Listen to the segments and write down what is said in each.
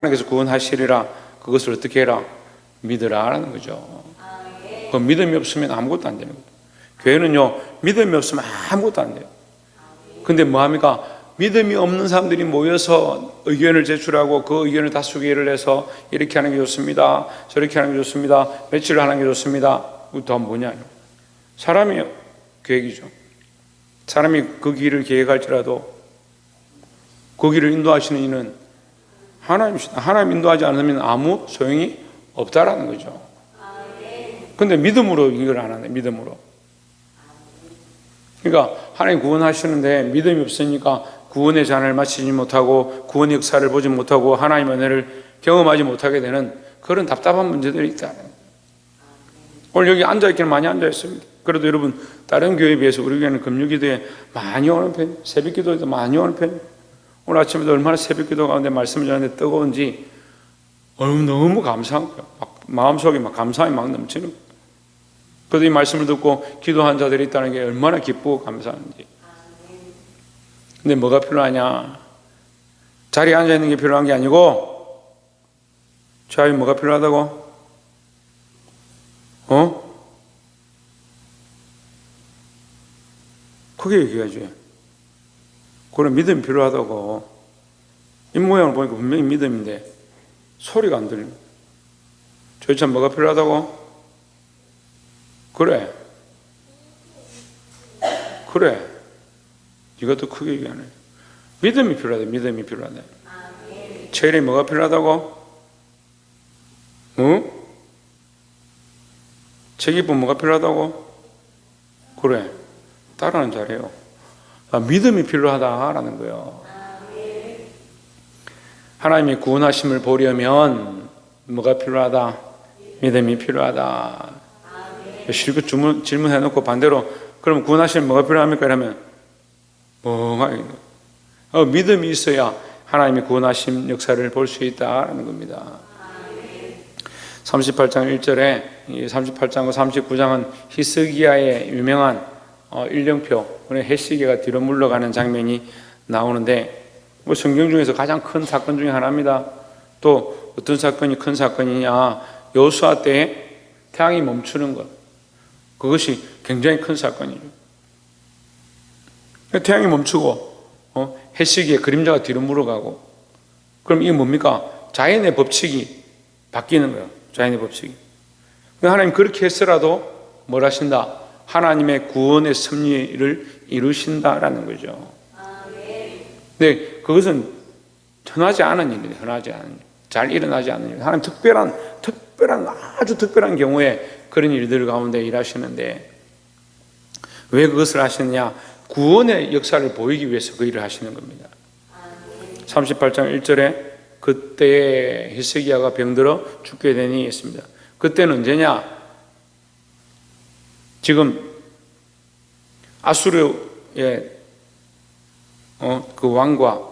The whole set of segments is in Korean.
하나님께서 구원하시리라. 그것을 어떻게 해라? 믿으라라는 거죠. 그 믿음이 없으면 아무것도 안 되는 거예요. 교회는요, 믿음이 없으면 아무것도 안 돼요. 근데 뭐합니까? 믿음이 없는 사람들이 모여서 의견을 제출하고 그 의견을 다수결을 해서 이렇게 하는 게 좋습니다, 저렇게 하는 게 좋습니다, 며칠 하는 게 좋습니다. 그거 뭐냐? 사람이 계획이죠. 사람이 그 길을 계획할지라도 그 길을 인도하시는 이는 하나님이시다. 하나님 인도하지 않으면 아무 소용이 없다라는 거죠. 근데 믿음으로 이걸 안 하네. 믿음으로. 그러니까 하나님 구원하시는데 믿음이 없으니까 구원의 잔을 마치지 못하고 구원의 역사를 보지 못하고 하나님의 은혜를 경험하지 못하게 되는 그런 답답한 문제들이 있다. 오늘 여기 앉아있기는 많이 앉아있습니다. 그래도 여러분 다른 교회에 비해서 우리 교회는 금요기도에 많이 오는 편이에요. 새벽기도에도 많이 오는 편이에요. 오늘 아침에도 얼마나 새벽기도 가운데 말씀을 전하는데 뜨거운지 너무 감사한 거예요. 마음속에 감사함이 넘치는 거예요. 그래도 이 말씀을 듣고 기도한 자들이 있다는 게 얼마나 기쁘고 감사한지. 근데 뭐가 필요하냐? 자리에 앉아있는 게 필요한 게 아니고 자기 뭐가 필요하다고? 크게 얘기하지. 그래, 믿음이 필요하다고. 입모양을 보니까 분명히 믿음인데 소리가 안 들려. 도대체 뭐가 필요하다고? 그래. 이것도 크게 얘기하네. 믿음이 필요하다. 믿음이 필요하다. 체리 뭐가 필요하다고? 책임은 뭐가 필요하다고? 그래. 따라하는 잘해요. 믿음이 필요하다라는 거예요. 하나님의 구원하심을 보려면 뭐가 필요하다? 믿음이 필요하다. 실컷 질문해놓고 반대로 그럼 구원하시면 뭐가 필요합니까? 이러면 멍하게 믿음이 있어야 하나님의 구원하심 역사를 볼 수 있다라는 겁니다. 38장 1절에 38장과 39장은 히스기야의 유명한 일령표, 해시계가 뒤로 물러가는 장면이 나오는데 성경 중에서 가장 큰 사건 중에 하나입니다. 또 어떤 사건이 큰 사건이냐? 여호수아 때에 태양이 멈추는 것. 그것이 굉장히 큰 사건이죠. 태양이 멈추고 해시계의 그림자가 뒤로 물러가고, 그럼 이게 뭡니까? 자연의 법칙이 바뀌는 거예요. 자연의 법칙이. 하나님 그렇게 했으라도 뭘 하신다? 하나님의 구원의 섭리를 이루신다라는 거죠. 근데 그것은 흔하지 않은 일이에요. 흔하지 않은 일. 잘 일어나지 않는 일. 하나님 아주 특별한 경우에 그런 일들 가운데 일하시는데 왜 그것을 하시느냐? 구원의 역사를 보이기 위해서 그 일을 하시는 겁니다. 38장 1절에 그때 히스기야가 병들어 죽게 되니 있습니다. 그때는 언제냐? 지금 아수르의 그 왕과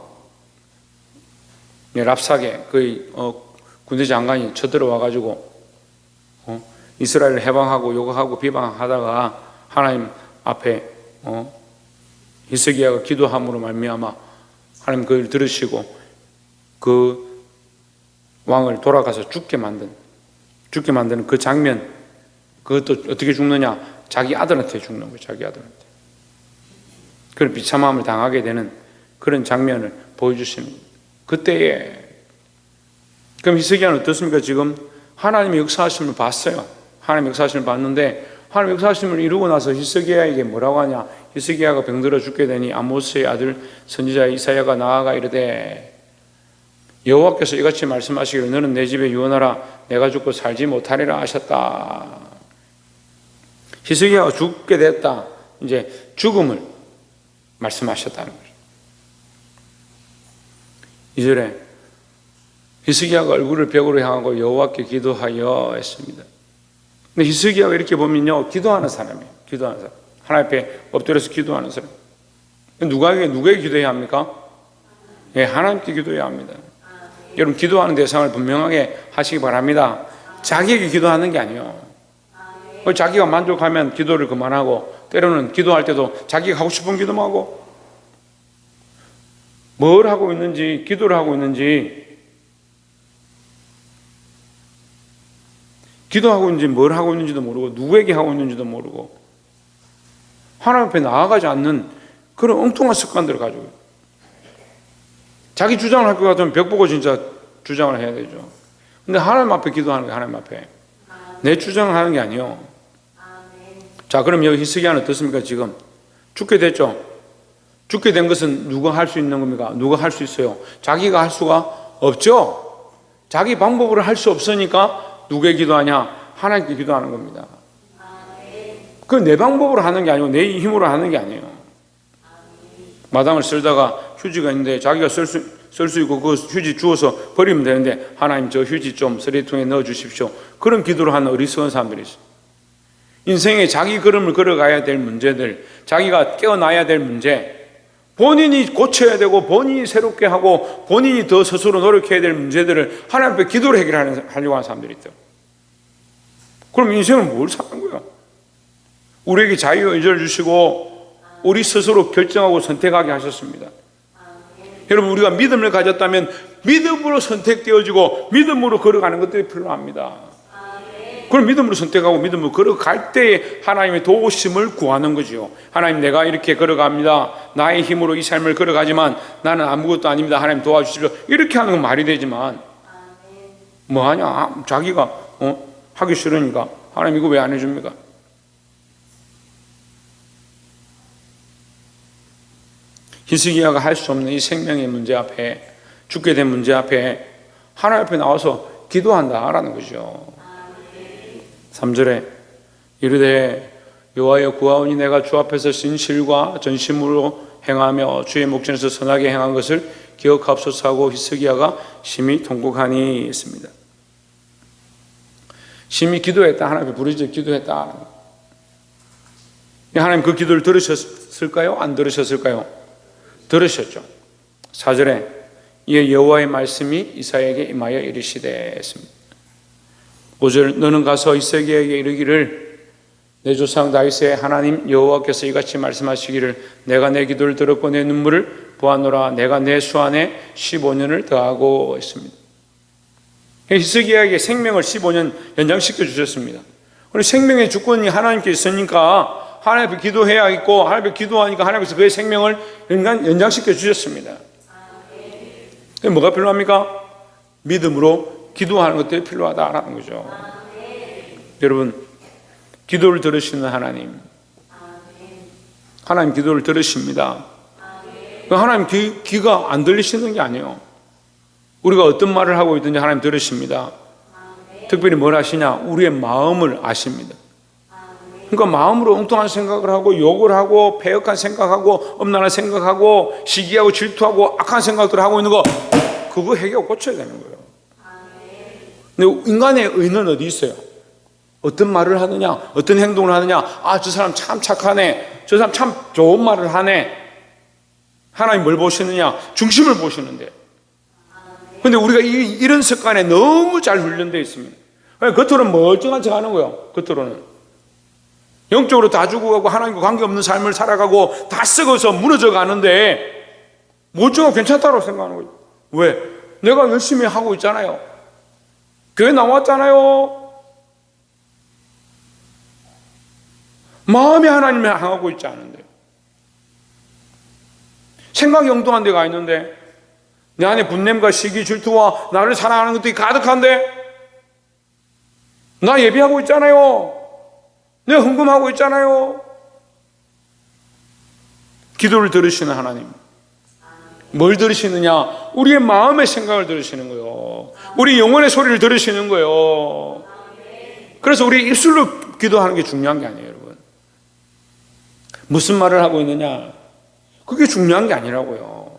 랍사게 그 군대 장관이 쳐들어와 가지고 이스라엘을 해방하고 욕하고 비방하다가 하나님 앞에 히스기야가 기도함으로 말미암아 하나님 그를 들으시고 그 왕을 돌아가서 죽게 만드는 그 장면, 그것도 어떻게 죽느냐? 자기 아들한테 죽는 거예요. 자기 아들한테. 그런 비참함을 당하게 되는 그런 장면을 보여주시는 거예요. 그때에 그럼 히스기야는 어떻습니까? 지금 하나님의 역사하심을 봤어요. 하나님의 역사하심을 봤는데 하나님의 역사하심을 이루고 나서 히스기야에게 뭐라고 하냐? 히스기야가 병들어 죽게 되니 아모스의 아들 선지자 이사야가 나아가 이르되 여호와께서 이같이 말씀하시기를 너는 내 집에 유언하라. 내가 죽고 살지 못하리라 하셨다. 히스기야가 죽게 됐다. 이제 죽음을 말씀하셨다는 거죠. 2절에 히스기야가 얼굴을 벽으로 향하고 여호와께 기도하여 했습니다. 근데 히스기야가 이렇게 보면요, 기도하는 사람이에요. 기도하는 사람. 하나님 앞에 엎드려서 기도하는 사람. 누구에게 기도해야 합니까? 예, 하나님께 기도해야 합니다. 여러분 기도하는 대상을 분명하게 하시기 바랍니다. 자기에게 기도하는 게 아니에요. 자기가 만족하면 기도를 그만하고, 때로는 기도할 때도 자기가 하고 싶은 기도만 하고, 뭘 하고 있는지, 기도를 하고 있는지 기도하고 있는지 뭘 하고 있는지도 모르고 누구에게 하고 있는지도 모르고 하나님 앞에 나아가지 않는 그런 엉뚱한 습관들을 가지고 있어요. 자기 주장을 할 것 같으면 벽 보고 진짜 주장을 해야 되죠. 근데 하나님 앞에 기도하는 거예요. 하나님 앞에 내 주장을 하는 게 아니에요. 자, 그럼 여기 히스기야는 어떻습니까? 지금 죽게 됐죠. 죽게 된 것은 누가 할 수 있는 겁니까? 누가 할 수 있어요? 자기가 할 수가 없죠. 자기 방법으로 할 수 없으니까 누구에게 기도하냐? 하나님께 기도하는 겁니다. 그 내 방법으로 하는 게 아니고 내 힘으로 하는 게 아니에요. 마당을 쓸다가 휴지가 있는데 자기가 쓸 수 있고 그 휴지 주워서 버리면 되는데 하나님 저 휴지 좀 쓰레기통에 넣어 주십시오. 그런 기도를 하는 어리석은 사람들이 있어요. 인생에 자기 걸음을 걸어가야 될 문제들, 자기가 깨어나야 될 문제, 본인이 고쳐야 되고 본인이 새롭게 하고 본인이 더 스스로 노력해야 될 문제들을 하나님 앞에 기도로 해결하려고 하는 사람들이 있죠. 그럼 인생은 뭘 사는 거야? 우리에게 자유의지를 주시고 우리 스스로 결정하고 선택하게 하셨습니다. 여러분, 우리가 믿음을 가졌다면 믿음으로 선택되어지고 믿음으로 걸어가는 것들이 필요합니다. 그럼 믿음으로 선택하고 믿음으로 걸어갈 때에 하나님의 도우심을 구하는 거죠. 하나님, 내가 이렇게 걸어갑니다. 나의 힘으로 이 삶을 걸어가지만 나는 아무것도 아닙니다. 하나님 도와주십시오. 이렇게 하는 건 말이 되지만 뭐하냐? 자기가 하기 싫으니까 하나님 이거 왜 안 해줍니까? 히스기야가 할 수 없는 이 생명의 문제 앞에, 죽게 된 문제 앞에 하나님 앞에 나와서 기도한다라는 거죠. 3절에 이르되 여호와여 구하오니 내가 주 앞에서 진실과 전심으로 행하며 주의 목전에서 선하게 행한 것을 기억하옵소서 하고 히스기야가 심히 통곡하니 했습니다. 심히 기도했다. 하나님 앞에 부르짖어 기도했다. 하나님 그 기도를 들으셨을까요? 안 들으셨을까요? 들으셨죠. 4절에 이에 여호와의 말씀이 이사야에게 임하여 이르시되 했습니다. 5절 너는 가서 히스기야에게 이르기를 내 조상 다윗의 하나님 여호와께서 이같이 말씀하시기를 내가 내 기도를 들었고 내 눈물을 보았노라. 내가 내 수 안에 15년을 더하고 했습니다. 히스기야에게 생명을 15년 연장시켜 주셨습니다. 우리 생명의 주권이 하나님께 있으니까 하나님 앞에 기도해야 있고 하나님 앞에 기도하니까 하나님께서 그의 생명을 연장시켜 주셨습니다. 뭐가 필요합니까? 믿음으로 기도하는 것들이 필요하다라는 거죠. 여러분, 기도를 들으시는 하나님, 하나님 기도를 들으십니다. 하나님 귀가 안 들리시는 게 아니에요. 우리가 어떤 말을 하고 있든지 하나님 들으십니다. 특별히 뭘 하시냐? 우리의 마음을 아십니다. 그러니까 마음으로 엉뚱한 생각을 하고 욕을 하고 패역한 생각하고 엄란한 생각하고 시기하고 질투하고 악한 생각들을 하고 있는 거, 그거 해결 고쳐야 되는 거예요. 근데 인간의 의는 어디 있어요? 어떤 말을 하느냐, 어떤 행동을 하느냐, 아, 저 사람 참 착하네, 저 사람 참 좋은 말을 하네. 하나님 뭘 보시느냐? 중심을 보시는데. 근데 우리가 이런 습관에 너무 잘 훈련되어 있습니다. 겉으로는 멀쩡한 척 하는 거예요. 겉으로는 영적으로 다 죽어가고 하나님과 관계없는 삶을 살아가고 다 썩어서 무너져 가는데 멀쩡하고 괜찮다고 생각하는 거예요. 왜? 내가 열심히 하고 있잖아요. 교회 나왔잖아요. 마음이 하나님을 향하고 있지 않은데, 생각이 엉뚱한 데가 있는데, 내 안에 분냄과 시기, 질투와 나를 사랑하는 것들이 가득한데, 나 예배하고 있잖아요. 내가 헌금하고 있잖아요. 기도를 들으시는 하나님, 뭘 들으시느냐? 우리의 마음의 생각을 들으시는 거예요. 우리 영혼의 소리를 들으시는 거예요. 그래서 우리 입술로 기도하는 게 중요한 게 아니에요, 여러분. 무슨 말을 하고 있느냐? 그게 중요한 게 아니라고요.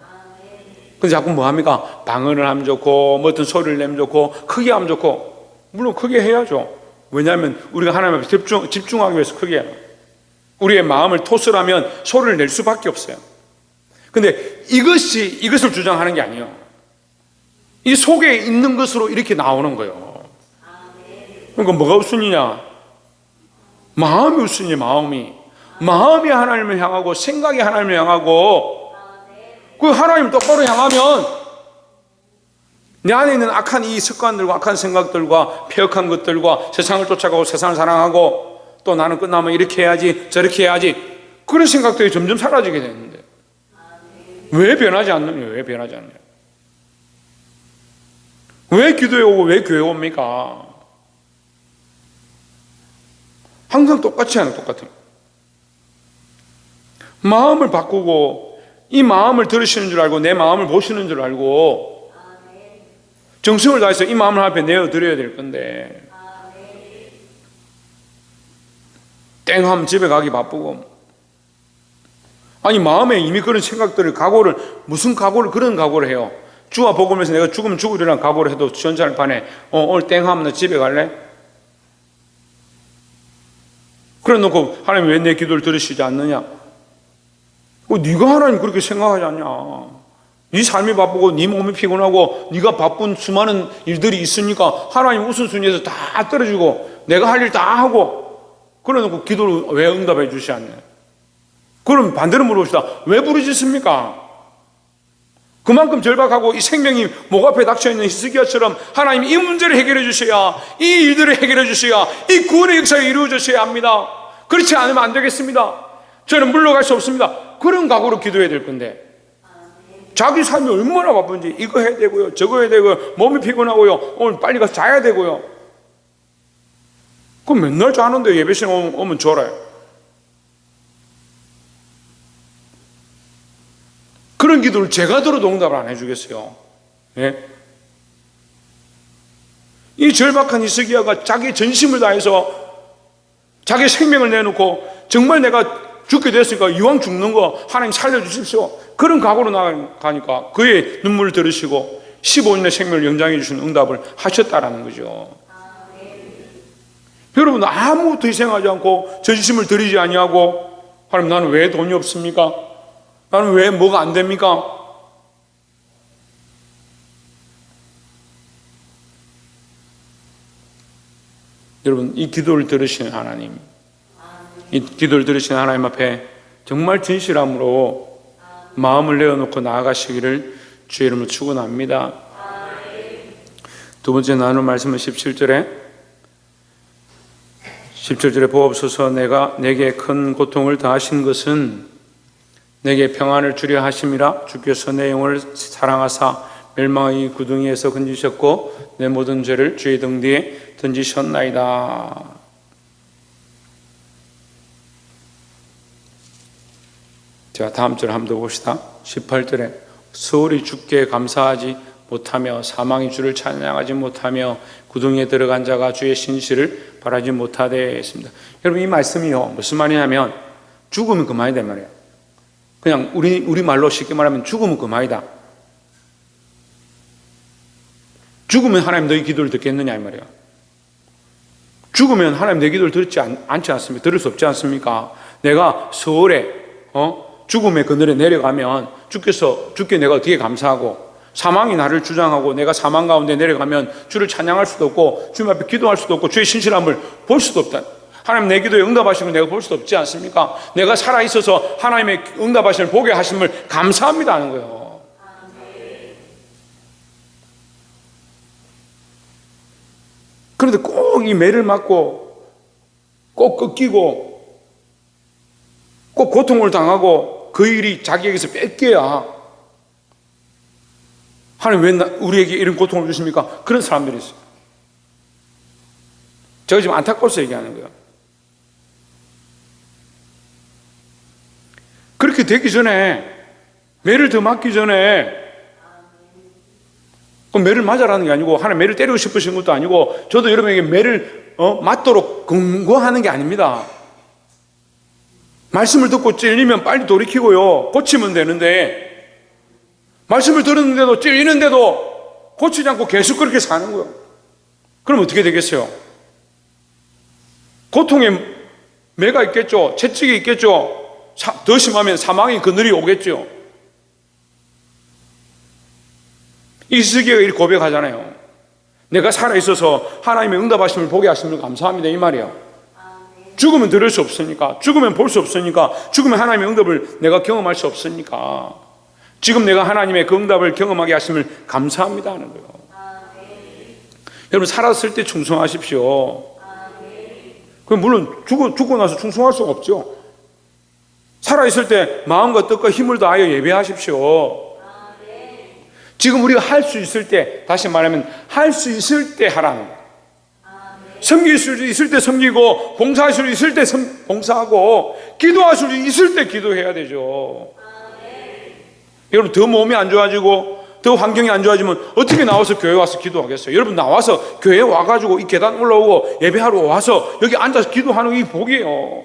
그래서 자꾸 뭐 합니까? 방언을 하면 좋고, 뭐 어떤 소리를 내면 좋고, 크게 하면 좋고. 물론 크게 해야죠. 왜냐하면 우리가 하나님 앞에 집중하기 위해서 크게 해요. 우리의 마음을 토설하면 소리를 낼 수밖에 없어요. 근데 이것을 주장하는 게 아니에요. 이 속에 있는 것으로 이렇게 나오는 거예요. 그러니까 뭐가 우선이냐? 마음이 우선이에요. 마음이 하나님을 향하고 생각이 하나님을 향하고, 그 하나님 똑바로 향하면 내 안에 있는 악한 이 습관들과 악한 생각들과 폐역한 것들과 세상을 쫓아가고 세상을 사랑하고 또 나는 끝나면 이렇게 해야지 저렇게 해야지 그런 생각들이 점점 사라지게 되는데 왜 변하지 않느냐? 왜 변하지 않느냐? 왜 기도에 오고 왜 교회에 옵니까? 항상 똑같지 않아요. 똑같은 마음을 바꾸고 이 마음을 들으시는 줄 알고 내 마음을 보시는 줄 알고 정성을 다해서 이 마음을 앞에 내어드려야 될 건데 땡 하면 집에 가기 바쁘고 아니 마음에 이미 그런 생각들을 각오를 무슨 각오를 그런 각오를 해요. 주와 복음에서 내가 죽으면 죽으리라는 각오를 해도 시원찮을판에 오늘 땡 하면 나 집에 갈래? 그래 놓고 하나님 왜 내 기도를 들으시지 않느냐? 네가 하나님 그렇게 생각하지 않냐? 네 삶이 바쁘고 네 몸이 피곤하고 네가 바쁜 수많은 일들이 있으니까 하나님 우선순위에서 다 떨어지고 내가 할 일 다 하고 그래 놓고 기도를 왜 응답해 주시 않냐? 그럼 반대로 물어봅시다. 왜 부르짖습니까? 그만큼 절박하고 이 생명이 목 앞에 닥쳐있는 히스기야처럼 하나님 이 문제를 해결해 주셔야 이 일들을 해결해 주셔야 이 구원의 역사가 이루어져야 합니다. 그렇지 않으면 안 되겠습니다. 저는 물러갈 수 없습니다. 그런 각오로 기도해야 될 건데 자기 삶이 얼마나 바쁜지 이거 해야 되고요 저거 해야 되고요 몸이 피곤하고요 오늘 빨리 가서 자야 되고요 그럼 맨날 자는데 예배 시간 오면 졸아요. 그런 기도를 제가 들어도 응답을 안 해주겠어요. 예? 이 절박한 히스기야가 자기 전심을 다해서 자기 생명을 내놓고 정말 내가 죽게 됐으니까 이왕 죽는 거 하나님 살려주십시오. 그런 각오로 나가니까 그의 눈물을 들으시고 15년의 생명을 연장해 주시는 응답을 하셨다라는 거죠. 여러분 아무것도 희생하지 않고 전심을 드리지 아니하고 하나님 나는 왜 돈이 없습니까? 나는 왜 뭐가 안 됩니까? 여러분 이 기도를 들으시는 하나님 이 기도를 들으시는 하나님 앞에 정말 진실함으로 마음을 내어놓고 나아가시기를 주의 이름으로 축원합니다. 두 번째 나눌 말씀은 17절에 보옵소서 내게 큰 고통을 더하신 것은 내게 평안을 주려 하심이라 주께서 내 영혼을 사랑하사 멸망의 구덩이에서 건지셨고 내 모든 죄를 주의 등 뒤에 던지셨나이다. 자, 다음 절 한번 더 봅시다. 18절에 소홀히 주께 감사하지 못하며 사망이 주를 찬양하지 못하며 구덩이에 들어간 자가 주의 신실을 바라지 못하되 했습니다. 여러분 이 말씀이요 무슨 말이냐면 죽으면 그만이다 말이에요. 그냥 우리 말로 쉽게 말하면 죽으면 그만이다. 죽으면 하나님 너희 기도를 듣겠느냐 이 말이에요. 죽으면 하나님 내 기도를 듣지 않지 않습니까? 들을 수 없지 않습니까? 내가 서울에 죽음의 그늘에 내려가면 주께 내가 어떻게 감사하고 사망이 나를 주장하고 내가 사망 가운데 내려가면 주를 찬양할 수도 없고 주님 앞에 기도할 수도 없고 주의 신실함을 볼 수도 없다. 하나님 내 기도에 응답하시는 걸 내가 볼 수도 없지 않습니까? 내가 살아있어서 하나님의 응답하심을 보게 하심을 감사합니다 하는 거예요. 그런데 꼭 이 매를 맞고 꼭 꺾이고 꼭 고통을 당하고 그 일이 자기에게서 뺏겨야 하나님 왜 우리에게 이런 고통을 주십니까? 그런 사람들이 있어요. 제가 지금 안타까워서 얘기하는 거예요. 그렇게 되기 전에 매를 더 맞기 전에 그 매를 맞아라는 게 아니고 하나님 매를 때리고 싶으신 것도 아니고 저도 여러분에게 매를 맞도록 권고하는 게 아닙니다. 말씀을 듣고 찔리면 빨리 돌이키고요 고치면 되는데 말씀을 들었는데도 찔리는데도 고치지 않고 계속 그렇게 사는 거예요. 그럼 어떻게 되겠어요? 고통에 매가 있겠죠. 채찍이 있겠죠. 더 심하면 사망의 그늘이 오겠죠. 히스기야가 이렇게 고백하잖아요. 내가 살아있어서 하나님의 응답하심을 보게 하심을 감사합니다 이 말이에요. 죽으면 들을 수 없으니까 죽으면 볼 수 없으니까 죽으면 하나님의 응답을 내가 경험할 수 없으니까 지금 내가 하나님의 그 응답을 경험하게 하심을 감사합니다 하는 거예요. 여러분 살았을 때 충성하십시오. 물론 죽고 나서 충성할 수가 없죠. 살아있을 때 마음과 뜻과 힘을 다하여 예배하십시오. 지금 우리가 할 수 있을 때, 다시 말하면 할 수 있을 때 하라는 거예요. 섬길 수 있을 때 섬기고, 봉사할 수 있을 때 봉사하고, 기도할 수 있을 때 기도해야 되죠. 여러분 더 몸이 안 좋아지고 더 환경이 안 좋아지면 어떻게 나와서 교회 와서 기도하겠어요? 여러분 나와서 교회에 와가지고 이 계단 올라오고 예배하러 와서 여기 앉아서 기도하는 게 복이에요.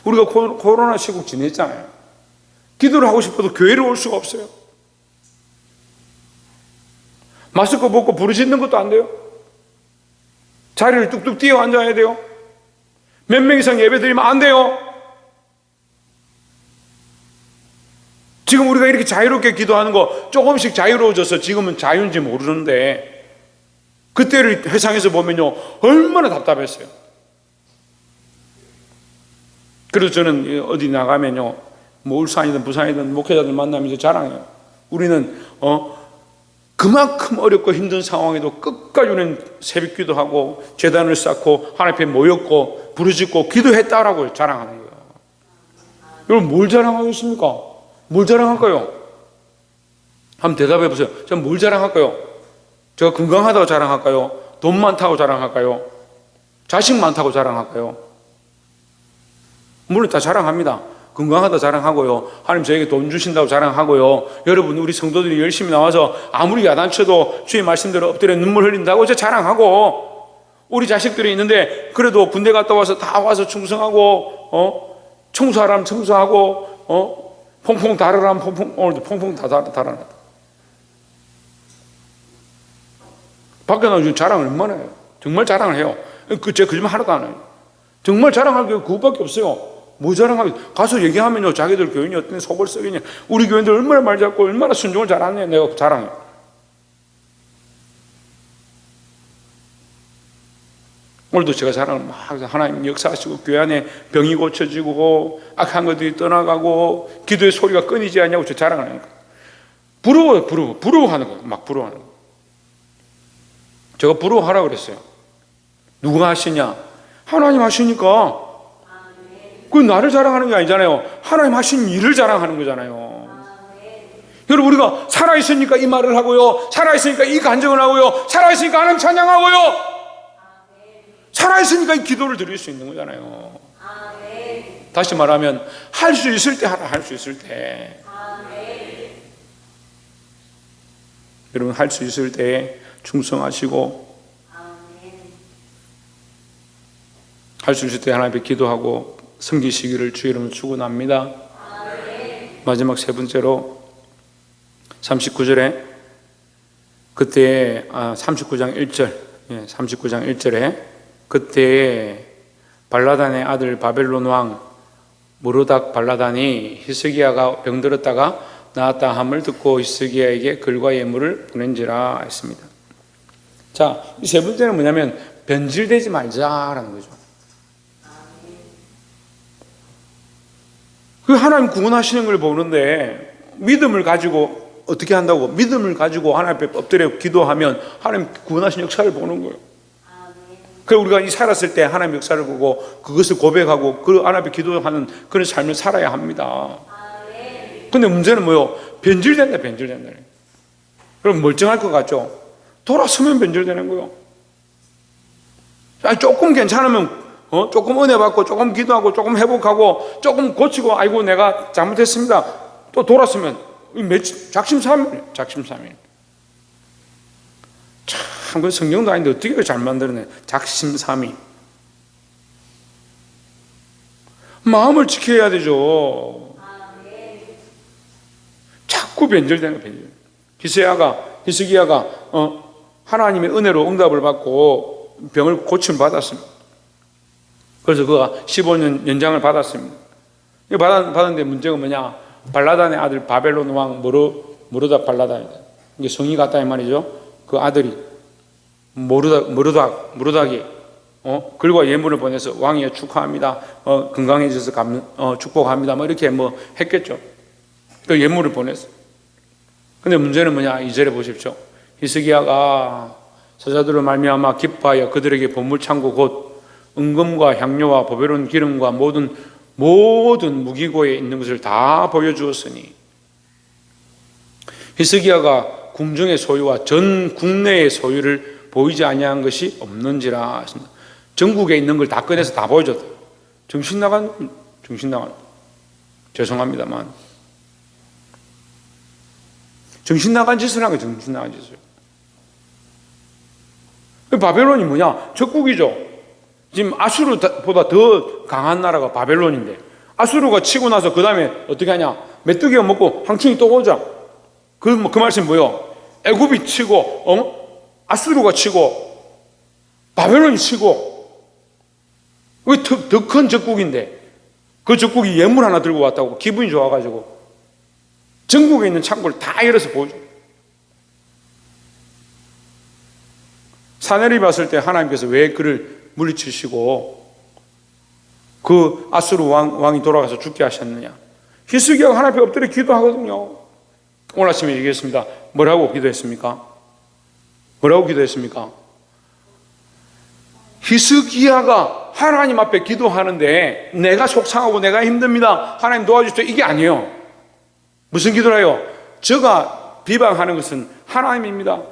우리가 코로나 시국 지냈잖아요. 기도를 하고 싶어도 교회를 올 수가 없어요. 마스크 벗고 부르짖는 것도 안 돼요. 자리를 뚝뚝 뛰어 앉아야 돼요. 몇 명 이상 예배 드리면 안 돼요. 지금 우리가 이렇게 자유롭게 기도하는 거 조금씩 자유로워져서 지금은 자유인지 모르는데, 그때를 회상해서 보면요 얼마나 답답했어요. 그래서 저는 어디 나가면요 뭐 울산이든 부산이든 목회자들 만나면서 자랑해요. 우리는 그만큼 어렵고 힘든 상황에도 끝까지 우리는 새벽 기도하고 제단을 쌓고 하나님 앞에 모였고 부르짖고 기도했다라고 자랑하는 거예요. 여러분 뭘 자랑하겠습니까? 뭘 자랑할까요? 한번 대답해 보세요. 저는 뭘 자랑할까요? 제가 건강하다고 자랑할까요? 돈 많다고 자랑할까요? 자식 많다고 자랑할까요? 물론 다 자랑합니다. 건강하다 자랑하고요, 하나님 저에게 돈 주신다고 자랑하고요, 여러분 우리 성도들이 열심히 나와서 아무리 야단쳐도 주의 말씀대로 엎드려 눈물 흘린다고 저 자랑하고, 우리 자식들이 있는데 그래도 군대 갔다 와서 다 와서 충성하고 청소하라면 청소하고 퐁퐁 달으라면 퐁퐁, 오늘도 퐁퐁 다 달아놨다. 밖에 나가서 자랑을 얼마나 해요? 정말 자랑을 해요. 제가 거짓말 하나도 안 해요. 정말 자랑할 게 그것밖에 없어요. 뭐 자랑하겠어요? 가서 얘기하면요 자기들 교인이 어떤 속을 썩이냐, 우리 교인들 얼마나 말 잡고 얼마나 순종을 잘하냐, 내가 자랑해. 오늘도 제가 자랑을 막 하나님 역사하시고 교회 안에 병이 고쳐지고 악한 것들이 떠나가고 기도의 소리가 끊이지 않냐고 저 자랑을 하는 거예요. 부러워요. 부러워하는 거예요. 막 부러워하는 거예요. 제가 부러워하라고 그랬어요. 누가 하시냐? 하나님 하시니까. 그건 나를 자랑하는 게 아니잖아요. 하나님 하신 일을 자랑하는 거잖아요. 여러분 우리가 살아있으니까 이 말을 하고요, 살아있으니까 이 간증을 하고요, 살아있으니까 하나님 찬양하고요, 살아있으니까 이 기도를 드릴 수 있는 거잖아요. 다시 말하면 할 수 있을 때 하라. 할 수 있을 때. 여러분 할 수 있을 때 충성하시고, 할 수 있을 때 하나님 앞에 기도하고 섬기시기를 주의 이름으로 축원합니다. 마지막 세 번째로 39절에 그때 39장 1절 39장 1절에 그때 발라단의 아들 바벨론 왕 무로닥 발라단이 히스기야가 병들었다가 나았다 함을 듣고 히스기야에게 글과 예물을 보낸지라 했습니다. 자, 이 세 번째는 뭐냐면 변질되지 말자라는 거죠. 그 하나님 구원하시는 걸 보는데 믿음을 가지고 어떻게 한다고? 믿음을 가지고 하나님 앞에 엎드려 기도하면 하나님 구원하신 역사를 보는 거예요. 그래서 우리가 이 살았을 때 하나님 역사를 보고 그것을 고백하고 그 하나님 앞에 기도하는 그런 삶을 살아야 합니다. 근데 문제는 뭐요? 변질된다. 그럼 멀쩡할 것 같죠? 돌아서면 변질되는 거예요. 조금 괜찮으면 조금 은혜 받고 조금 기도하고 조금 회복하고 조금 고치고 아이고 내가 잘못했습니다. 또 돌았으면 작심삼일. 참, 그 성경도 아닌데 어떻게 잘 만들어내? 작심삼일. 마음을 지켜야 되죠. 자꾸 변질되는 거예요. 히스기야가 하나님의 은혜로 응답을 받고 병을 고침 받았습니다. 그래서 그가 15년 연장을 받았습니다. 받았는데 문제가 뭐냐? 발라단의 아들 바벨론 왕 무르닥 발라단이다. 이게 성이 같다 이 말이죠. 그 아들이 무르닥이 글과 예물을 보내서 왕이여 축하합니다. 건강해져서 축복합니다. 뭐 이렇게 뭐 했겠죠. 그 예물을 보냈어. 근데 문제는 뭐냐? 2절에 보십시오. 히스기야가 사자들을 말미암아 기뻐하여 그들에게 보물창고 곧 은금과 향료와 보배로운 기름과 모든 무기고에 있는 것을 다 보여주었으니 히스기야가 궁중의 소유와 전 국내의 소유를 보이지 아니한 것이 없는지라 하십니다. 전국에 있는 걸 다 꺼내서 다 보여줬다. 정신 나간 죄송합니다만 정신 나간 짓을 한 거예요. 정신 나간 짓을. 바벨론이 뭐냐? 적국이죠. 지금 아수르보다 더 강한 나라가 바벨론인데 아수르가 치고 나서 그 다음에 어떻게 하냐? 메뚜기가 먹고 황충이 또 오자. 그 말씀이 뭐예요? 애굽이 치고 아수르가 치고 바벨론이 치고 더 큰 적국인데 그 적국이 예물 하나 들고 왔다고 기분이 좋아가지고 전국에 있는 창고를 다 열어서 보여줘. 사내리 봤을 때 하나님께서 왜 그를 물리치시고 그 아수르 왕이 돌아가서 죽게 하셨느냐? 히스기야가 하나님 앞에 엎드려 기도하거든요. 오늘 아침에 얘기했습니다. 뭐라고 기도했습니까? 뭐라고 기도했습니까? 히스기야가 하나님 앞에 기도하는데 내가 속상하고 내가 힘듭니다. 하나님 도와주십시오. 이게 아니에요. 무슨 기도를 해요? 저가 비방하는 것은 하나님입니다.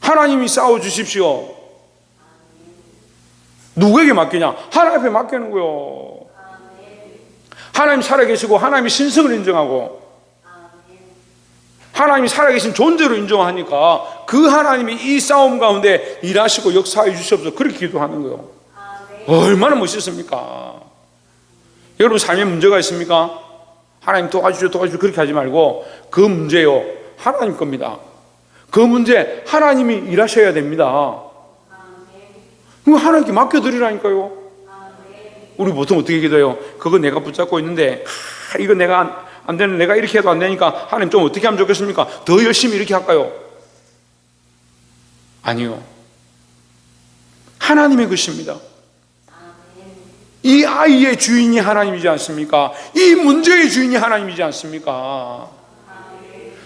하나님이 싸워주십시오. 누구에게 맡기냐? 하나님 앞에 맡기는 거요. 하나님 살아계시고 하나님이 신성을 인정하고 하나님이 살아계신 존재로 인정하니까 그 하나님이 이 싸움 가운데 일하시고 역사해 주시옵소서 그렇게 기도하는 거예요. 얼마나 멋있습니까? 여러분 삶에 문제가 있습니까? 하나님 도와주시오 그렇게 하지 말고 그 문제요 하나님 겁니다. 그 문제 하나님이 일하셔야 됩니다. 그거 하나님께 맡겨드리라니까요. 우리 보통 어떻게 기도해요? 그거 내가 붙잡고 있는데 이거 내가 안 되는, 내가 이렇게 해도 안 되니까 하나님 좀 어떻게 하면 좋겠습니까? 더 열심히 이렇게 할까요? 아니요. 하나님의 것입니다. 이 아이의 주인이 하나님이지 않습니까? 이 문제의 주인이 하나님이지 않습니까?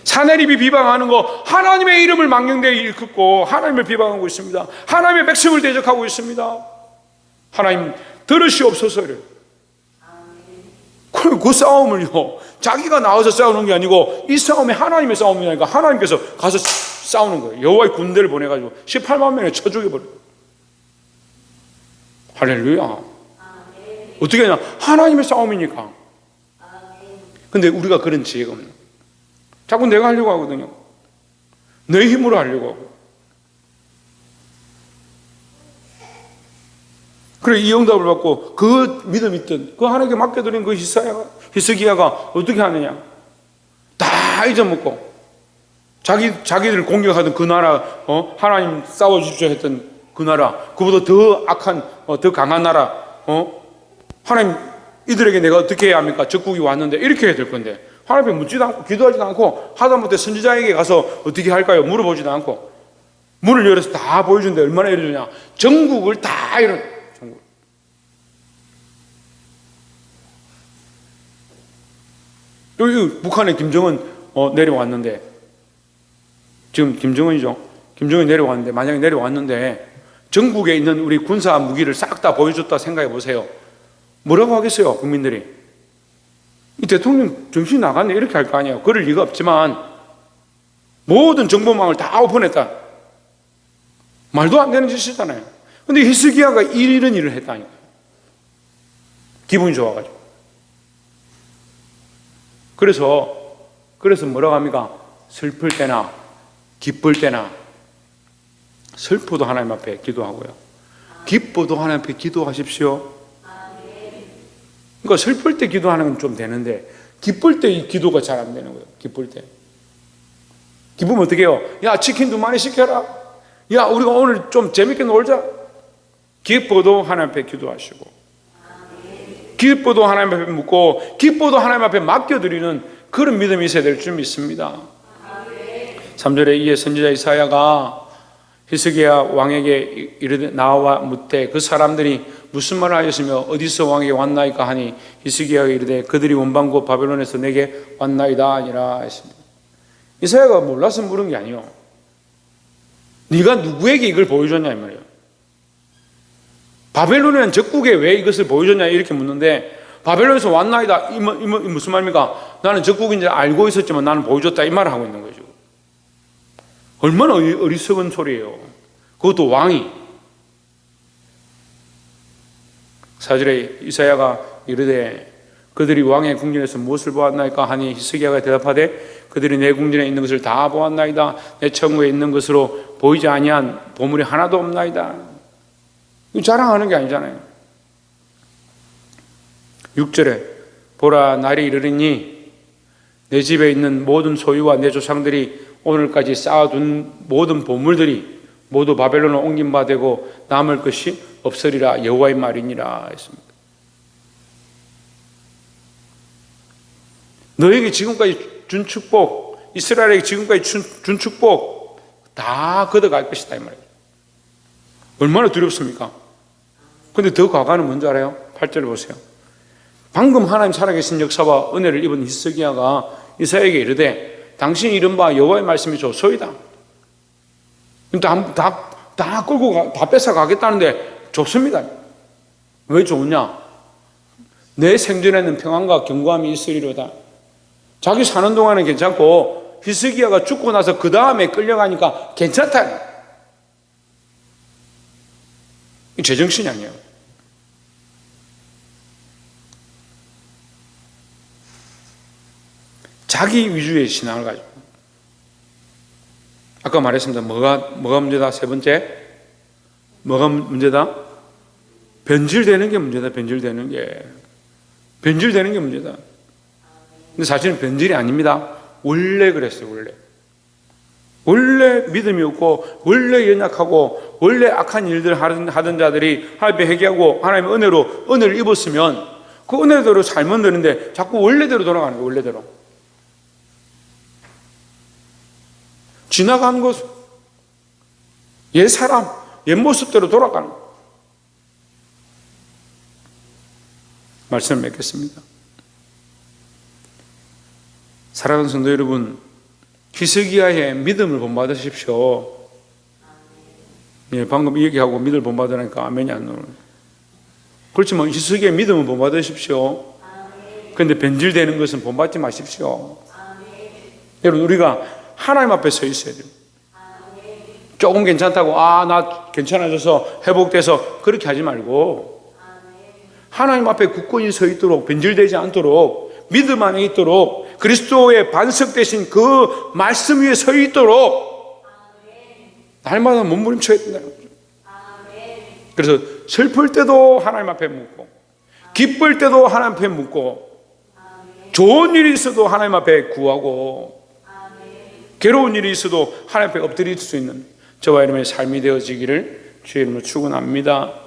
사내립이 비방하는 거 하나님의 이름을 망령되게 일컫고 하나님을 비방하고 있습니다. 하나님의 백성을 대적하고 있습니다. 하나님 들으시옵소서를. 그 싸움을요 자기가 나와서 싸우는 게 아니고 이 싸움이 하나님의 싸움이니까 하나님께서 가서 싸우는 거예요. 여호와의 군대를 보내가지고 18만 명을 쳐 죽여버려요. 할렐루야. 어떻게 하냐? 하나님의 싸움이니까. 근데 우리가 그런 지혜가 없는 거예요. 자꾸 내가 하려고 하거든요. 내 힘으로 하려고 하고. 그래 이 응답을 받고 그 믿음 있던 그 하나님께 맡겨드린 그 히스기야가 어떻게 하느냐? 다 잊어먹고 자기들 공격하던 그 나라 하나님 싸워주십시오 했던 그 나라 그보다 더 악한 더 강한 나라 하나님 이들에게 내가 어떻게 해야 합니까? 적국이 왔는데 이렇게 해야 될 건데 하나님께 묻지도 않고 기도하지도 않고 하다못해 선지자에게 가서 어떻게 할까요? 물어보지도 않고 문을 열어서 다 보여주는데 얼마나 열어주냐? 전국을 다 열어. 여기 북한에 김정은 내려왔는데 지금 김정은이죠. 김정은이 내려왔는데 만약에 내려왔는데 전국에 있는 우리 군사 무기를 싹 다 보여줬다 생각해 보세요. 뭐라고 하겠어요? 국민들이 이 대통령 정신이 나갔네 이렇게 할 거 아니에요. 그럴 리가 없지만 모든 정보망을 다 오픈했다. 말도 안 되는 짓이잖아요. 근데 히스기야가 이런 일을 했다니까요. 기분이 좋아가지고. 그래서 뭐라고 합니까? 슬플 때나 기쁠 때나 슬퍼도 하나님 앞에 기도하고요. 기뻐도 하나님 앞에 기도하십시오. 그러니까 슬플 때 기도하는 건 좀 되는데 기쁠 때 이 기도가 잘 안 되는 거예요. 기쁠 때. 기쁘면 어떻게 해요? 야 치킨도 많이 시켜라. 야 우리가 오늘 좀 재밌게 놀자. 기뻐도 하나님 앞에 기도하시고 기뻐도 하나님 앞에 묻고 기뻐도 하나님 앞에 맡겨드리는 그런 믿음이 있어야 될 줄 믿습니다. 3절에 이에 선지자 이사야가 히스기야 왕에게 이르되 나와 묻되 그 사람들이 무슨 말을 하였으며 어디서 왕에게 왔나이까 하니 히스기야가 이르되 그들이 원방 곧 바벨론에서 내게 왔나이다 아니라 했습니다. 이사야가 몰라서 물은 게 아니요. 네가 누구에게 이걸 보여줬냐 이 말이에요. 바벨론이라는 적국에 왜 이것을 보여줬냐 이렇게 묻는데, 바벨론에서 왔나이다 이 무슨 말입니까? 나는 적국인지 알고 있었지만 나는 보여줬다 이 말을 하고 있는 거죠. 얼마나 어리석은 소리예요. 그것도 왕이. 4절에 이사야가 이르되 그들이 왕의 궁전에서 무엇을 보았나이까 하니 히스기야가 대답하되 그들이 내 궁전에 있는 것을 다 보았나이다. 내 천국에 있는 것으로 보이지 아니한 보물이 하나도 없나이다. 이거 자랑하는 게 아니잖아요. 6절에 보라 날이 이르리니 내 집에 있는 모든 소유와 내 조상들이 오늘까지 쌓아둔 모든 보물들이 모두 바벨론으로 옮긴 바 되고 남을 것이 없으리라 여호와의 말이니라 했습니다. 너에게 지금까지 준 축복, 이스라엘에게 지금까지 준 축복 다 걷어갈 것이다 이 말이에요. 얼마나 두렵습니까? 근데 더 과거는 뭔지 알아요? 8절 보세요. 방금 하나님 살아계신 역사와 은혜를 입은 히스기야가 이사야에게 이르되 당신이 이른 바 여호와의 말씀이 좋소이다. 다 끌고 다 뺏어 가겠다는데 좋습니다. 왜 좋으냐? 내 생전에는 평안과 견고함이 있으리로다. 자기 사는 동안은 괜찮고 히스기야가 죽고 나서 그 다음에 끌려가니까 괜찮다. 이 제정신이 아니에요. 자기 위주의 신앙을 가지고. 아까 말했습니다. 뭐가 문제다? 세 번째. 뭐가 문제다? 변질되는 게 문제다. 변질되는 게 문제다. 근데 사실은 변질이 아닙니다. 원래 그랬어요. 원래 믿음이 없고 원래 연약하고 원래 악한 일들 하던 자들이 하나님 회개하고 하나님의 은혜를 입었으면 그 은혜대로 살면 되는데 자꾸 원래대로 돌아가는 거예요. 원래대로. 지나간 것, 옛 사람, 옛 모습대로 돌아가는 것. 말씀을 맺겠습니다. 사랑하는 성도 여러분, 히스기야의 믿음을 본받으십시오. 예, 방금 얘기하고 믿음을 본받으니까 아멘이 안 나오네요. 그렇지만 히스기야의 믿음을 본받으십시오. 그런데 변질되는 것은 본받지 마십시오. 여러분, 우리가 하나님 앞에 서 있어야 돼요. 조금 괜찮다고 나 괜찮아져서 회복돼서 그렇게 하지 말고 하나님 앞에 굳건히 서 있도록, 변질되지 않도록, 믿음 안에 있도록, 그리스도의 반석 되신 그 말씀 위에 서 있도록 날마다 몸부림쳐야 된다. 그래서 슬플 때도 하나님 앞에 묻고 기쁠 때도 하나님 앞에 묻고 좋은 일이 있어도 하나님 앞에 구하고 괴로운 일이 있어도 하나님 앞에 엎드릴 수 있는 저와 여러분의 삶이 되어지기를 주의 이름으로 축원합니다.